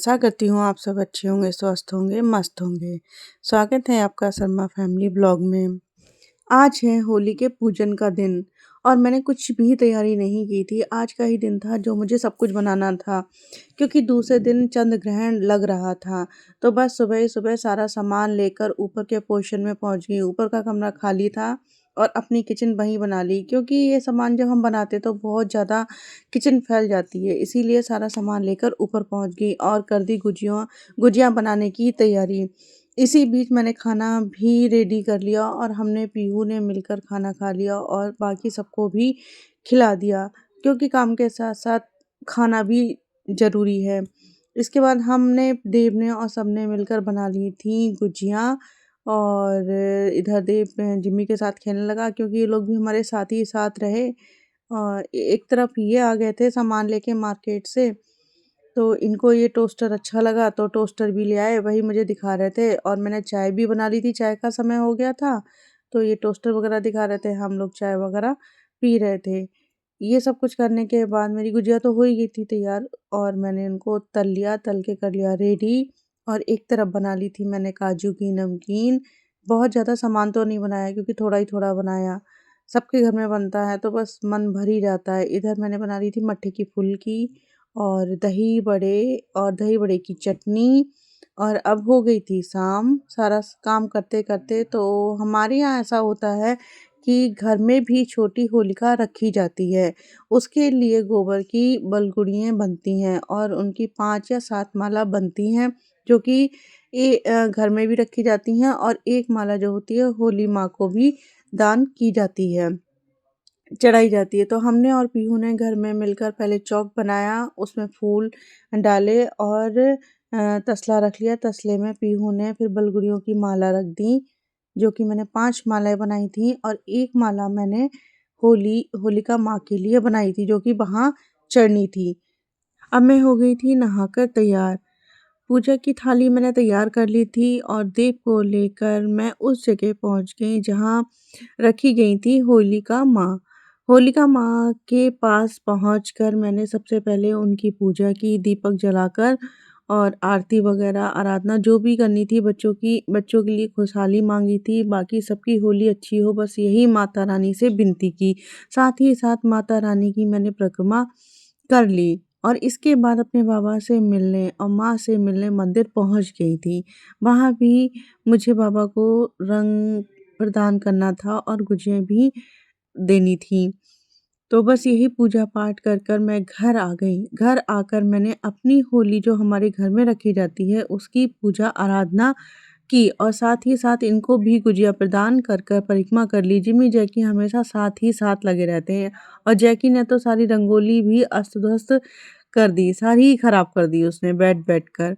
आशा करती हूँ आप सब अच्छे होंगे, स्वस्थ होंगे, मस्त होंगे। स्वागत है आपका शर्मा फैमिली ब्लॉग में। आज है होली के पूजन का दिन और मैंने कुछ भी तैयारी नहीं की थी। आज का ही दिन था जो मुझे सब कुछ बनाना था क्योंकि दूसरे दिन चंद्र ग्रहण लग रहा था। तो बस सुबह ही सुबह सारा सामान लेकर ऊपर के पोर्शन में पहुँच गई। ऊपर का कमरा खाली था और अपनी किचन वहीं बना ली क्योंकि ये सामान जब हम बनाते तो बहुत ज़्यादा किचन फैल जाती है। इसीलिए सारा सामान लेकर ऊपर पहुँच गई और कर दी गुजिया बनाने की तैयारी। इसी बीच मैंने खाना भी रेडी कर लिया और हमने पीहू ने मिलकर खाना खा लिया और बाकी सबको भी खिला दिया क्योंकि काम के साथ-साथ खाना भी ज़रूरी है। इसके बाद हमने देव ने और सबने मिलकर बना ली थी गुजिया और इधर देव जिम्मी के साथ खेलने लगा क्योंकि ये लोग भी हमारे साथ ही साथ रहे। और एक तरफ ये आ गए थे सामान लेके मार्केट से, तो इनको ये टोस्टर अच्छा लगा तो टोस्टर भी ले आए, वही मुझे दिखा रहे थे और मैंने चाय भी बना ली थी, चाय का समय हो गया था, तो ये टोस्टर वगैरह दिखा रहे थे, हम लोग चाय वगैरह पी रहे थे। ये सब कुछ करने के बाद मेरी गुजिया तो हो ही गई थी तैयार और मैंने उनको तल लिया, तल के कर लिया रेडी और एक तरफ बना ली थी मैंने काजू की नमकीन। बहुत ज़्यादा सामान तो नहीं बनाया क्योंकि थोड़ा ही थोड़ा बनाया। सबके घर में बनता है तो बस मन भर ही जाता है। इधर मैंने बना ली थी मट्ठे की फुल्की और दही बड़े और दही बड़े की चटनी और अब हो गई थी शाम। सारा काम करते-करते तो हमारे यहाँ ऐसा होता है कि घर में भी छोटी होलिका रखी जाती है। उसके लिए गोबर की बलगुड़ियाँ बनती हैं और उनकी 5 या 7 माला बनती हैं जो कि घर में भी रखी जाती हैं और 1 माला जो होती है होली माँ को भी दान की जाती है, चढ़ाई जाती है। तो हमने और पीहू ने घर में मिलकर पहले चौक बनाया, उसमें फूल डाले और तसला रख लिया। तसले में पीहू ने फिर बलगुड़ियों की माला रख दी, जो कि मैंने 5 मालाएँ बनाई थी और 1 माला मैंने होलिका माँ के लिए बनाई थी, जो कि वहाँ चढ़नी थी। अब मैं हो गई थी नहाकर तैयार। पूजा की थाली मैंने तैयार कर ली थी और देव को लेकर मैं उस जगह पहुँच गई जहाँ रखी गई थी होलिका माँ। होलिका माँ के पास पहुँचकर मैंने सबसे पहले उनकी पूजा की, दीपक जलाकर और आरती वगैरह, आराधना जो भी करनी थी बच्चों के लिए खुशहाली माँगी थी, बाकी सबकी होली अच्छी हो बस यही माता रानी से विनती की। साथ ही साथ माता रानी की मैंने परिक्रमा कर ली और इसके बाद अपने बाबा से मिलने और माँ से मिलने मंदिर पहुँच गई थी। वहाँ भी मुझे बाबा को रंग प्रदान करना था और गुजिया भी देनी थी। तो बस यही पूजा पाठ कर कर मैं घर आ गई। घर आकर मैंने अपनी होली जो हमारे घर में रखी जाती है उसकी पूजा आराधना की और साथ ही साथ इनको भी गुजिया प्रदान कर कर परिक्रमा कर ली। जिम्मी जैकी हमेशा साथ ही साथ लगे रहते हैं और जैकी ने तो सारी रंगोली भी अस्त-व्यस्त कर दी, सारी ही खराब कर दी उसने बैठ-बैठ कर।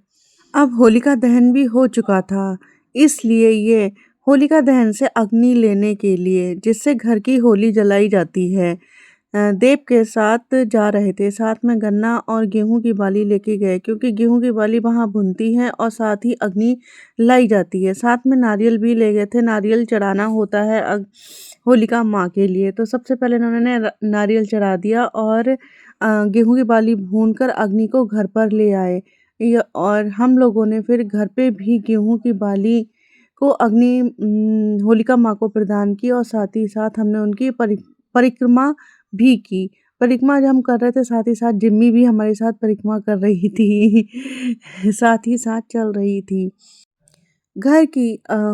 अब होलिका दहन भी हो चुका था, इसलिए ये होलिका दहन से अग्नि लेने के लिए जिससे घर की होली जलाई जाती है, देव के साथ जा रहे थे। साथ में गन्ना और गेहूँ की बाली लेके गए क्योंकि गेहूँ की बाली वहाँ भुनती है और साथ ही अग्नि लाई जाती है। साथ में नारियल भी ले गए थे, नारियल चढ़ाना होता है होलिका माँ के लिए। तो सबसे पहले उन्होंने नारियल चढ़ा दिया और गेहूँ की बाली भूनकर अग्नि को घर पर ले आए। और हम लोगों ने फिर घर पे भी गेहूँ की बाली को होलिका माँ को प्रदान की और साथ ही साथ हमने उनकी परिक्रमा भी की। परिक्रमा जब हम कर रहे थे साथ ही साथ जिम्मी भी हमारे साथ परिक्रमा कर रही थी। साथ ही साथ चल रही थी। घर की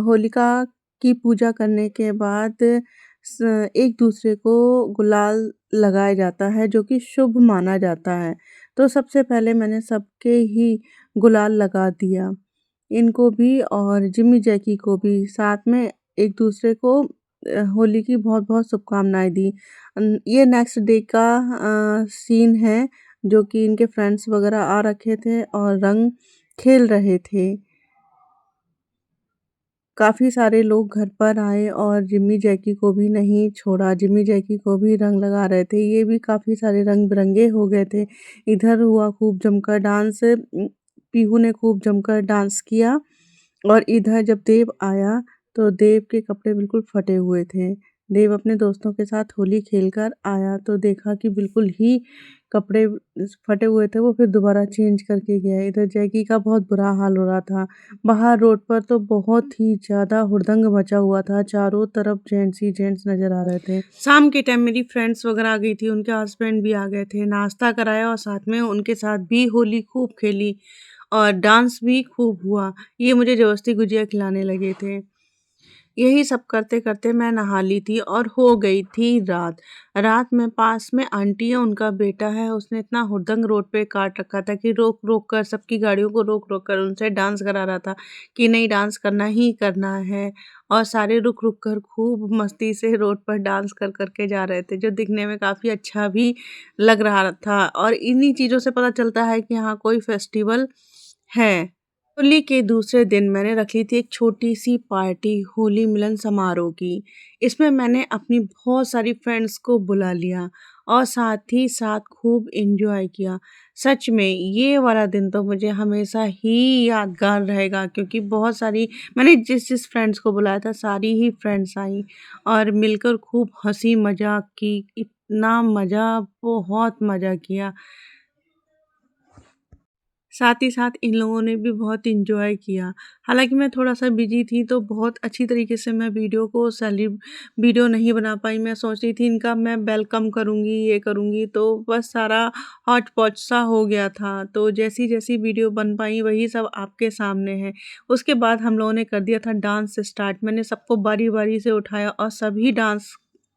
होलिका की पूजा करने के बाद एक दूसरे को गुलाल लगाया जाता है जो कि शुभ माना जाता है। तो सबसे पहले मैंने सबके ही गुलाल लगा दिया, इनको भी और जिम्मी जैकी को भी। साथ में एक दूसरे को होली की बहुत बहुत शुभकामनाएं दी। ये नेक्स्ट डे का सीन है जो कि इनके फ्रेंड्स वगैरह आ रखे थे और रंग खेल रहे थे। काफ़ी सारे लोग घर पर आए और जिम्मी जैकी को भी नहीं छोड़ा, जिम्मी जैकी को भी रंग लगा रहे थे। ये भी काफ़ी सारे रंग-बिरंगे हो गए थे। इधर हुआ खूब जमकर डांस, पीहू ने खूब जमकर डांस किया और इधर जब देव आया तो देव के कपड़े बिल्कुल फटे हुए थे। देव अपने दोस्तों के साथ होली खेल कर आया तो देखा कि बिल्कुल ही कपड़े फटे हुए थे वो फिर दोबारा चेंज करके गया। इधर जैकी का बहुत बुरा हाल हो रहा था। बाहर रोड पर तो बहुत ही ज़्यादा हुड़दंग मचा हुआ था, चारों तरफ जेंट्स ही जेंट्स नज़र आ रहे थे। शाम के टाइम मेरी फ्रेंड्स वगैरह आ गई थी, उनके हस्बैंड भी आ गए थे, नाश्ता कराया और साथ में उनके साथ भी होली खूब खेली और डांस भी खूब हुआ। ये मुझे ज़बरदस्ती गुजिया खिलाने लगे थे। यही सब करते-करते मैं नहा ली थी और हो गई थी रात। रात में पास में आंटी है, उनका बेटा है, उसने इतना हुड़दंग रोड पे काट रखा था कि रोक-रोक कर सबकी गाड़ियों को रोक-रोक कर उनसे डांस करा रहा था कि नहीं डांस करना ही करना है और सारे रुक-रुक कर खूब मस्ती से रोड पर डांस कर के जा रहे थे, जो दिखने में काफ़ी अच्छा भी लग रहा था और इन्हीं चीज़ों से पता चलता है कि हाँ, कोई फेस्टिवल है। होली के दूसरे दिन मैंने रख ली थी एक छोटी-सी पार्टी होली मिलन समारोह की। इसमें मैंने अपनी बहुत सारी फ्रेंड्स को बुला लिया और साथ ही साथ खूब एन्जॉय किया। सच में ये वाला दिन तो मुझे हमेशा ही यादगार रहेगा क्योंकि बहुत सारी मैंने जिस-जिस फ्रेंड्स को बुलाया था सारी ही फ्रेंड्स आईं और मिलकर खूब हँसी-मज़ाक की। इतना मज़ा बहुत मज़ा किया। साथ ही साथ इन लोगों ने भी बहुत एन्जॉय किया। हालाँकि मैं थोड़ा-सा बिज़ी थी तो बहुत अच्छी तरीके से मैं वीडियो नहीं बना पाई। मैं सोच रही थी इनका मैं वेलकम करूँगी, ये करूँगी तो बस सारा हौच-पौच सा हो गया था। तो जैसी-जैसी वीडियो बन पाई वही सब आपके सामने है। उसके बाद हम लोगों ने कर दिया था डांस स्टार्ट। मैंने सबको बारी-बारी से उठाया और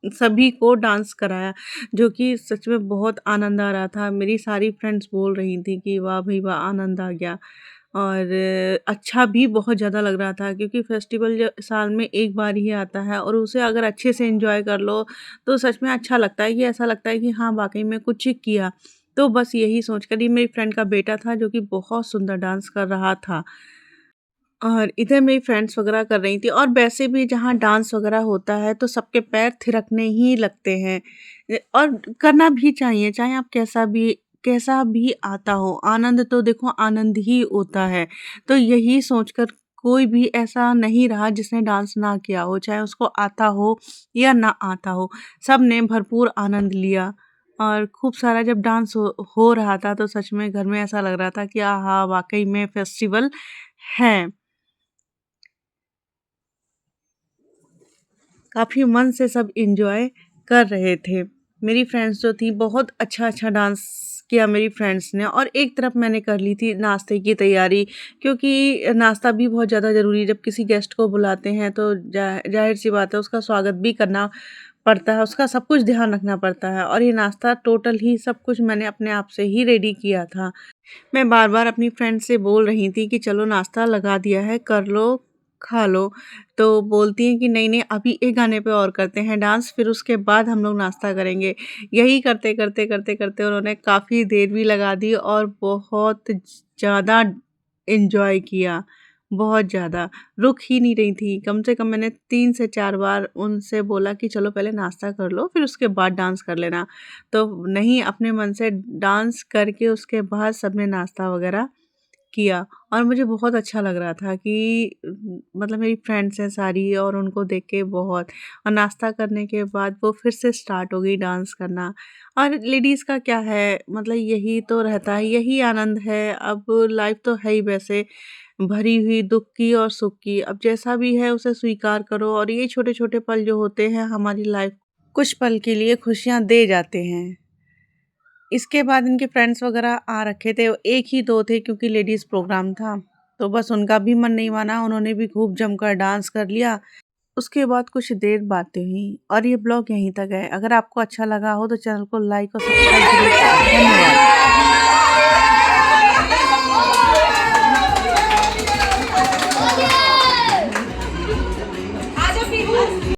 सभी को डांस कराया। जो कि सच में बहुत आनंद आ रहा था। मेरी सारी फ्रेंड्स बोल रही थी कि वाह भई वाह! आनंद आ गया और अच्छा भी बहुत ज़्यादा लग रहा था क्योंकि फेस्टिवल साल में एक बार ही आता है और उसे अगर अच्छे से एन्जॉय कर लो, तो सच में अच्छा लगता है कि ऐसा लगता है कि हाँ, वाक़ई में कुछ किया। तो बस यही सोच कर ही मेरी फ्रेंड का बेटा था जो कि बहुत सुंदर डांस कर रहा था। और इधर मेरी फ्रेंड्स वगैरह कर रही थी और वैसे भी जहाँ डांस वगैरह होता है तो सबके पैर थिरकने ही लगते हैं और करना भी चाहिए चाहे आप कैसा भी आता हो आनंद तो देखो आनंद ही होता है। तो यही सोचकर कोई भी ऐसा नहीं रहा जिसने डांस ना किया हो चाहे उसको आता हो या ना आता हो, सब ने भरपूर आनंद लिया और खूब सारा जब डांस हो रहा था तो सच में घर में ऐसा लग रहा था कि आहा वाकई में फेस्टिवल है। काफ़ी मन से सब एन्जॉय कर रहे थे। मेरी फ्रेंड्स जो थी बहुत अच्छा-अच्छा डांस किया मेरी फ्रेंड्स ने और एक तरफ मैंने कर ली थी नाश्ते की तैयारी क्योंकि नाश्ता भी बहुत ज़्यादा ज़रूरी है। जब किसी गेस्ट को बुलाते हैं तो ज़ाहिर-सी बात है उसका स्वागत भी करना पड़ता है, उसका सब कुछ ध्यान रखना पड़ता है और ये नाश्ता टोटल ही सब कुछ मैंने अपने आप से ही रेडी किया था। मैं बार-बार अपनी फ्रेंड से बोल रही थी कि चलो नाश्ता लगा दिया है, कर लो, खा लो। तो बोलती हैं कि नहीं-नहीं अभी एक गाने पे और करते हैं डांस फिर उसके बाद हम लोग नाश्ता करेंगे। यही करते-करते उन्होंने काफ़ी देर भी लगा दी और बहुत ज़्यादा एन्जॉय किया, बहुत ज़्यादा। रुक ही नहीं रही थी। कम से कम मैंने 3 से 4 बार उनसे बोला कि चलो पहले नाश्ता कर लो, फिर उसके बाद डांस कर लेना। तो नहीं अपने मन से डांस करके उसके बाद सबने नाश्ता वगैरह किया और मुझे बहुत अच्छा लग रहा था कि मतलब मेरी फ्रेंड्स हैं सारी और उनको देख के बहुत और नाश्ता करने के बाद वो फिर से स्टार्ट हो गई डांस करना और लेडीज़ का क्या है मतलब यही तो रहता है, यही आनंद है। अब लाइफ तो है ही वैसे भरी हुई दुःख की और सुख की। अब जैसा भी है उसे स्वीकार करो और ये छोटे-छोटे पल जो होते हैं हमारी लाइफ कुछ पल के लिए खुशियाँ दे जाते हैं। इसके बाद इनके फ्रेंड्स वगैरह आ रखे थे, एक ही 2 थे क्योंकि लेडीज़ प्रोग्राम था, तो बस उनका भी मन नहीं माना, उन्होंने भी खूब जमकर डांस कर लिया। उसके बाद कुछ देर बातें हुईं और ये ब्लॉग यहीं तक है। अगर आपको अच्छा लगा हो तो चैनल को लाइक और सब्सक्राइब ज़रूर करें। धन्यवाद।